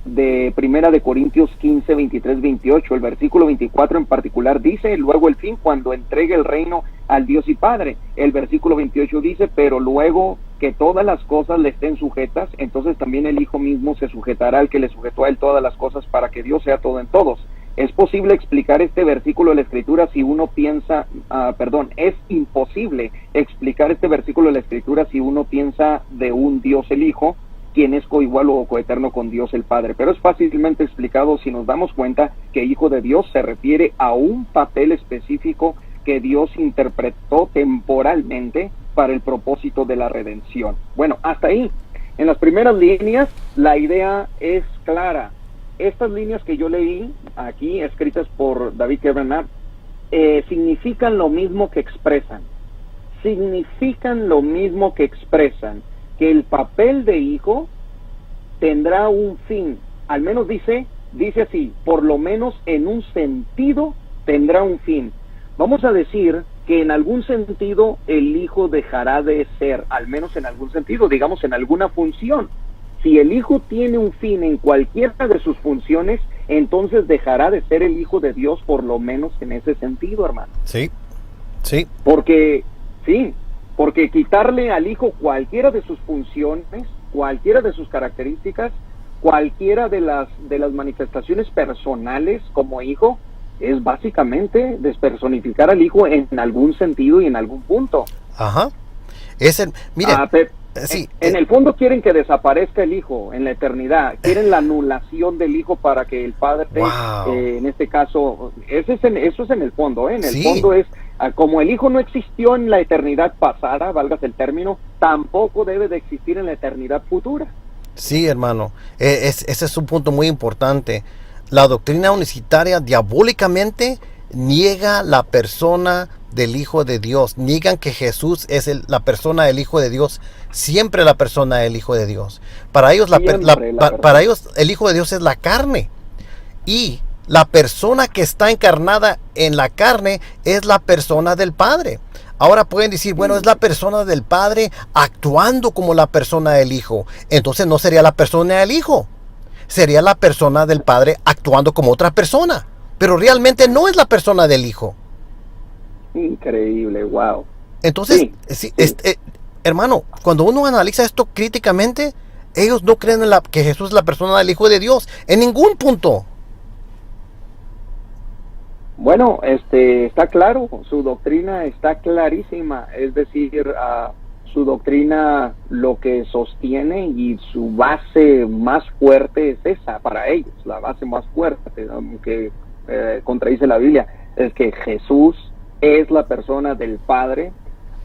de Primera de Corintios 15, 23, 28. El versículo 24 en particular dice, luego el fin, cuando entregue el reino al Dios y Padre. El versículo 28 dice, pero luego que todas las cosas le estén sujetas, entonces también el Hijo mismo se sujetará al que le sujetó a él todas las cosas para que Dios sea todo en todos. Es posible explicar este versículo de la Escritura si uno piensa, es imposible explicar este versículo de la Escritura si uno piensa de un Dios el Hijo, quien es coigual o coeterno con Dios el Padre. Pero es fácilmente explicado si nos damos cuenta que Hijo de Dios se refiere a un papel específico que Dios interpretó temporalmente para el propósito de la redención. Bueno, hasta ahí. En las primeras líneas, la idea es clara. Estas líneas que yo leí aquí, escritas por David K. Bernard, significan lo mismo que expresan. significan lo mismo que expresan, que el papel de hijo tendrá un fin, al menos dice así, por lo menos en un sentido tendrá un fin. Vamos a decir que en algún sentido el hijo dejará de ser, al menos en algún sentido, digamos en alguna función. Si el hijo tiene un fin en cualquiera de sus funciones, entonces dejará de ser el hijo de Dios, por lo menos en ese sentido, hermano. Sí, sí. Porque quitarle al hijo cualquiera de sus funciones, cualquiera de sus características, cualquiera de las manifestaciones personales como hijo, es básicamente despersonificar al hijo en algún sentido y en algún punto. Ajá. Mire, sí, en el fondo quieren que desaparezca el hijo en la eternidad, quieren la anulación del hijo para que el padre, wow. en este caso, eso es en el fondo, en el Sí. fondo es, como el hijo no existió en la eternidad pasada, válgase el término, tampoco debe de existir en la eternidad futura. Sí, hermano, ese es un punto muy importante. La doctrina unicitaria diabólicamente niega la persona del Hijo de Dios. Niegan que Jesús es la persona del Hijo de Dios, siempre la persona del Hijo de Dios. Para ellos, para ellos el Hijo de Dios es la carne. Y la persona que está encarnada en la carne es la persona del Padre. Ahora pueden decir, bueno, es la persona del Padre actuando como la persona del Hijo. Entonces no sería la persona del Hijo. Sería la persona del Padre actuando como otra persona. Pero realmente no es la persona del Hijo. Increíble, wow. Entonces, sí. Hermano, cuando uno analiza esto críticamente, ellos no creen que Jesús es la persona del Hijo de Dios. En ningún punto. Bueno, está claro, su doctrina está clarísima, es decir, su doctrina lo que sostiene y su base más fuerte es esa para ellos, la base más fuerte, aunque contradice la Biblia, es que Jesús es la persona del Padre,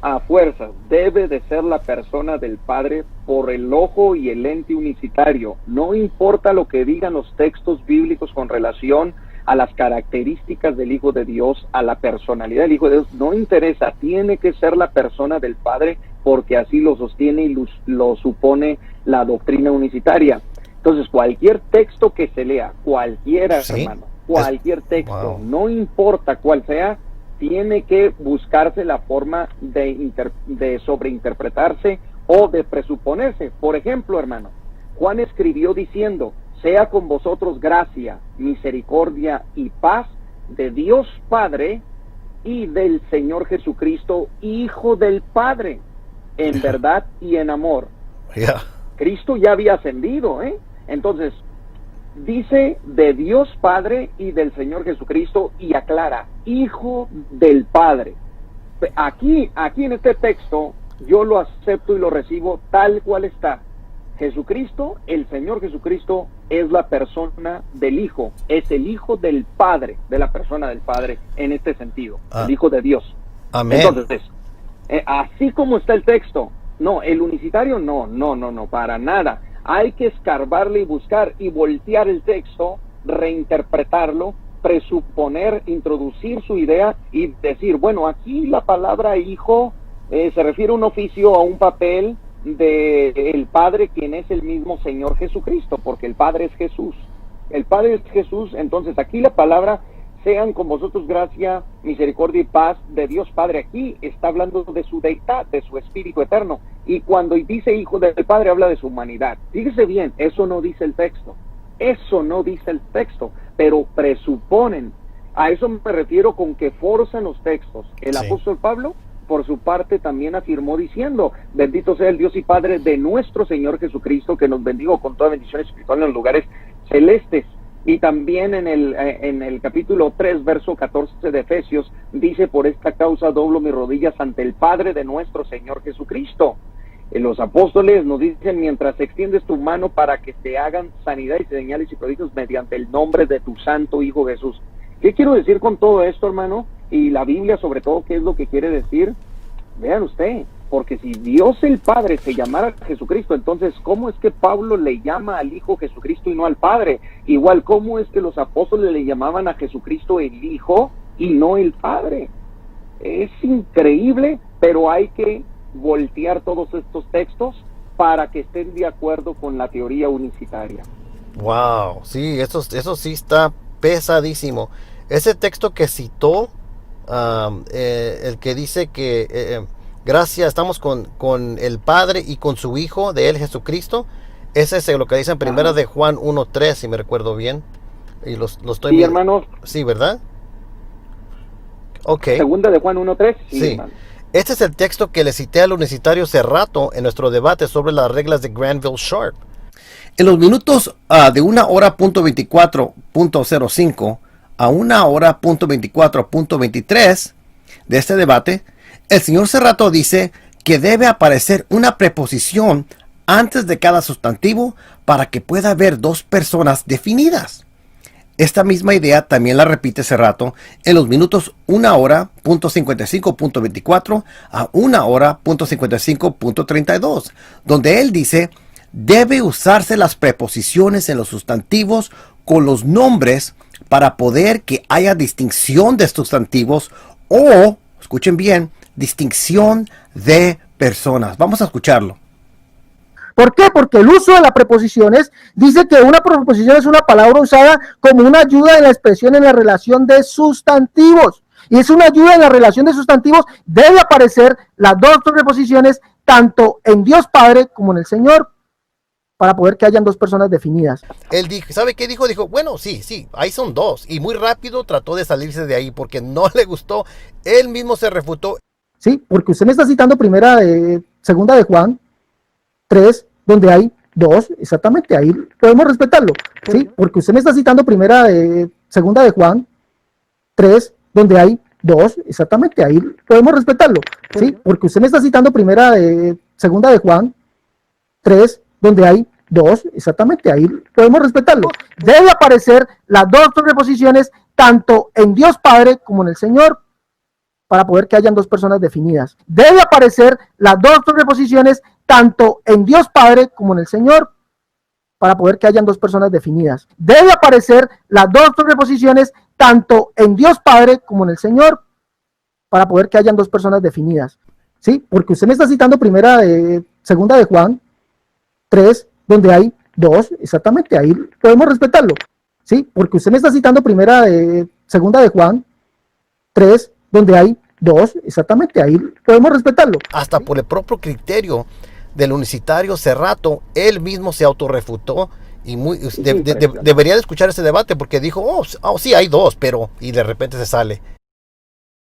a fuerzas, debe de ser la persona del Padre por el ojo y el ente unicitario, no importa lo que digan los textos bíblicos con relación a las características del Hijo de Dios, a la personalidad del Hijo de Dios, no interesa, tiene que ser la persona del Padre, porque así lo sostiene y lo supone la doctrina unicitaria. Entonces, cualquier texto que se lea, cualquiera, ¿sí? Hermano, cualquier texto, wow, no importa cuál sea, tiene que buscarse la forma de sobreinterpretarse o de presuponerse. Por ejemplo, hermano, Juan escribió diciendo: sea con vosotros gracia, misericordia y paz de Dios Padre y del Señor Jesucristo, Hijo del Padre, en verdad y en amor. Cristo ya había ascendido, Entonces, dice de Dios Padre y del Señor Jesucristo y aclara, Hijo del Padre. Aquí en este texto, yo lo acepto y lo recibo tal cual está. Jesucristo, el Señor Jesucristo, es la persona del Hijo, es el Hijo del Padre, de la persona del Padre, en este sentido, el Hijo de Dios. Amén. Entonces, así como está el texto, no, el unicitario no, para nada. Hay que escarbarle y buscar y voltear el texto, reinterpretarlo, presuponer, introducir su idea y decir, bueno, aquí la palabra hijo se refiere a un oficio, a un papel de el Padre, quien es el mismo Señor Jesucristo, porque el Padre es Jesús. El Padre es Jesús, entonces aquí la palabra sean con vosotros gracia, misericordia y paz de Dios Padre. Aquí está hablando de su deidad, de su Espíritu eterno. Y cuando dice Hijo del Padre, habla de su humanidad. Fíjese bien, eso no dice el texto. Eso no dice el texto, pero presuponen. A eso me refiero con que forzan los textos. El apóstol Pablo, por su parte, también afirmó diciendo: bendito sea el Dios y Padre de nuestro Señor Jesucristo, que nos bendijo con toda bendición espiritual en los lugares celestes. Y también en el capítulo 3, verso 14 de Efesios, dice: por esta causa doblo mis rodillas ante el Padre de nuestro Señor Jesucristo. Los apóstoles nos dicen: mientras extiendes tu mano para que se hagan sanidad y señales y prodigios mediante el nombre de tu santo Hijo Jesús. ¿Qué quiero decir con todo esto, hermano? Y la Biblia, sobre todo, ¿qué es lo que quiere decir? Vean usted, porque si Dios el Padre se llamara Jesucristo, entonces, ¿cómo es que Pablo le llama al Hijo Jesucristo y no al Padre? Igual, ¿cómo es que los apóstoles le llamaban a Jesucristo el Hijo y no el Padre? Es increíble, pero hay que voltear todos estos textos para que estén de acuerdo con la teoría unicitaria. Wow, sí, eso sí está pesadísimo. Ese texto que citó, el que dice que gracias, estamos con el Padre y con su Hijo, de él Jesucristo, ese es lo que dice en primera de Juan 1:3, si me recuerdo bien. Y lo estoy Sí, hermanos. Sí, ¿verdad? Ok. Segunda de Juan 1:3. Sí. Hermano. Este es el texto que le cité al unicitario hace rato en nuestro debate sobre las reglas de Granville Sharp. En los minutos de 1 hora.24.05 a 1 hora.24.23 de este debate, el señor Serrato dice que debe aparecer una preposición antes de cada sustantivo para que pueda haber dos personas definidas. Esta misma idea también la repite Serrato en los minutos 1 hora.55.24 a 1 hora.55.32, donde él dice: debe usarse las preposiciones en los sustantivos con los nombres para poder que haya distinción de sustantivos o, escuchen bien, distinción de personas. Vamos a escucharlo. ¿Por qué? Porque el uso de las preposiciones dice que una preposición es una palabra usada como una ayuda en la expresión en la relación de sustantivos. Y es una ayuda en la relación de sustantivos. Debe aparecer las dos preposiciones tanto en Dios Padre como en el Señor, para poder que hayan dos personas definidas. Él dijo, ¿sabe qué dijo? Dijo, bueno, sí, ahí son dos. Y muy rápido trató de salirse de ahí porque no le gustó. Él mismo se refutó. Sí, porque usted me está citando segunda de Juan 3, donde hay dos, exactamente, ahí podemos respetarlo. Sí, porque usted me está citando segunda de Juan 3, donde hay dos, exactamente, ahí podemos respetarlo. Sí, porque usted me está citando segunda de Juan 3, donde hay dos, exactamente, ahí podemos respetarlo. Debe aparecer las dos preposiciones tanto en Dios Padre como en el Señor, para poder que hayan dos personas definidas. Debe aparecer las dos preposiciones tanto en Dios Padre como en el Señor, para poder que hayan dos personas definidas. Debe aparecer las dos preposiciones tanto en Dios Padre como en el Señor, para poder que hayan dos personas definidas. ¿Sí? Porque usted me está citando segunda de Juan 3, donde hay dos, exactamente, ahí podemos respetarlo. ¿Sí? Porque usted me está citando segunda de Juan 3, donde hay dos, exactamente, ahí podemos respetarlo. Hasta por el propio criterio del unicitario Serrato, él mismo se autorrefutó y debería de escuchar ese debate porque dijo, oh, sí, hay dos, pero, y de repente se sale.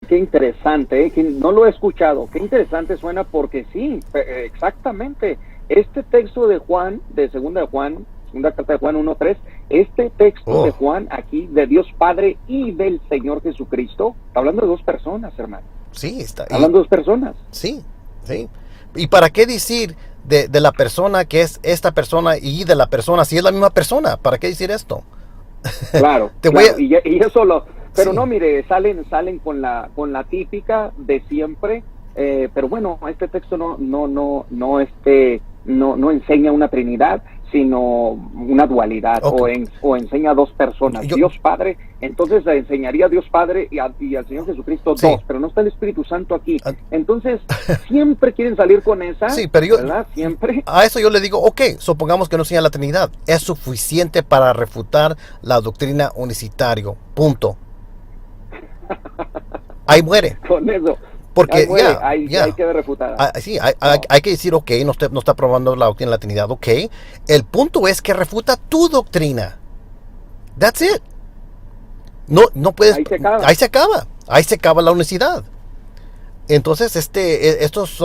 Qué interesante, que no lo he escuchado, qué interesante suena porque sí, exactamente, este texto de Juan, de segunda carta de Juan 1:3, este texto de Juan aquí, de Dios Padre y del Señor Jesucristo, está hablando de dos personas, hermano. Sí, está hablando de dos personas. Sí. ¿Y para qué decir de la persona que es esta persona y de la persona si es la misma persona? ¿Para qué decir esto? Claro, y eso pero sí. No, mire, salen con la típica de siempre, pero bueno, este texto no enseña una Trinidad, sino una dualidad, okay. o enseña dos personas, Dios Padre, entonces enseñaría a Dios Padre y al Señor Jesucristo sí. Dos, pero no está el Espíritu Santo aquí, entonces siempre quieren salir con esa, sí, pero ¿verdad? Siempre. A eso yo le digo, ok, supongamos que no enseña la Trinidad, es suficiente para refutar la doctrina unicitario, punto. Ahí muere. Con eso. Porque hay que refutar. Sí, hay que decir, ok, no está probando la doctrina de la Trinidad, ok. El punto es que refuta tu doctrina. That's it. No puedes. Ahí se acaba. Ahí se acaba la unicidad. Entonces, estos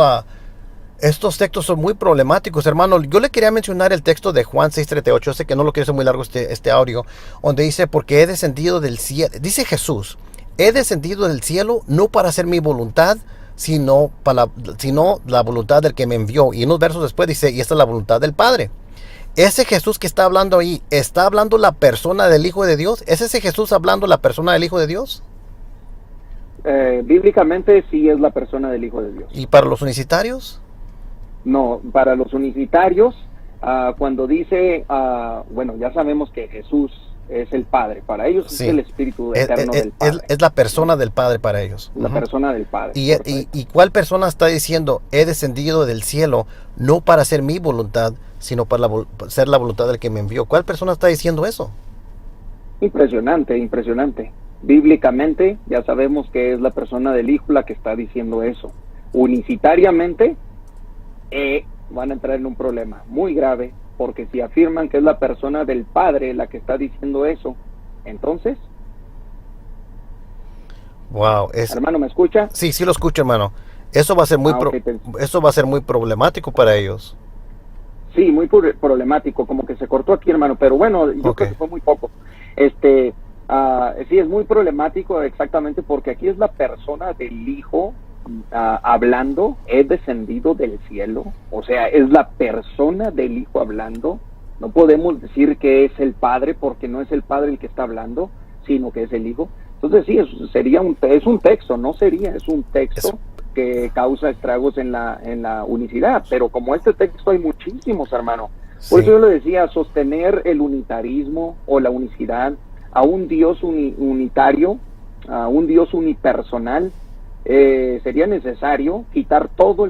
textos son muy problemáticos, hermano. Yo le quería mencionar el texto de Juan 6:38. Sé que no lo quiero hacer muy largo este audio, donde dice, porque he descendido del cielo. Dice Jesús, he descendido del cielo no para hacer mi voluntad, sino la voluntad del que me envió. Y unos versos después dice, y esta es la voluntad del Padre. Ese Jesús que está hablando ahí, ¿está hablando la persona del Hijo de Dios? ¿Es ese Jesús hablando la persona del Hijo de Dios? Bíblicamente sí es la persona del Hijo de Dios. ¿Y para los unicitarios? No, para los unicitarios, cuando dice, bueno, ya sabemos que Jesús es el Padre, para ellos Sí. es el Espíritu eterno del Padre, Es la persona del Padre para ellos. la persona del Padre. Y cuál persona está diciendo, he descendido del cielo, no para hacer mi voluntad, sino para ser la voluntad del que me envió? ¿Cuál persona está diciendo eso? Impresionante, impresionante. Bíblicamente ya sabemos que es la persona del Hijo la que está diciendo eso. Unicitariamente van a entrar en un problema muy grave, porque si afirman que es la persona del Padre la que está diciendo eso, entonces, Wow, hermano, ¿me escucha? sí, sí lo escucho, hermano. Eso va a ser eso va a ser muy problemático para ellos. Sí, muy problemático, como que se cortó aquí, hermano, pero bueno, yo creo que fue muy poco. Sí, es muy problemático exactamente porque aquí es la persona del Hijo hablando, he descendido del cielo, o sea, es la persona del Hijo hablando. No podemos decir que es el Padre porque no es el Padre el que está hablando, sino que es el Hijo. Entonces sí, es un texto, no sería, es un texto que causa estragos en la unicidad, pero como este texto hay muchísimos, hermano. Por eso yo le decía, sostener el unitarismo o la unicidad a un Dios unitario, a un Dios unipersonal, sería necesario quitar todo el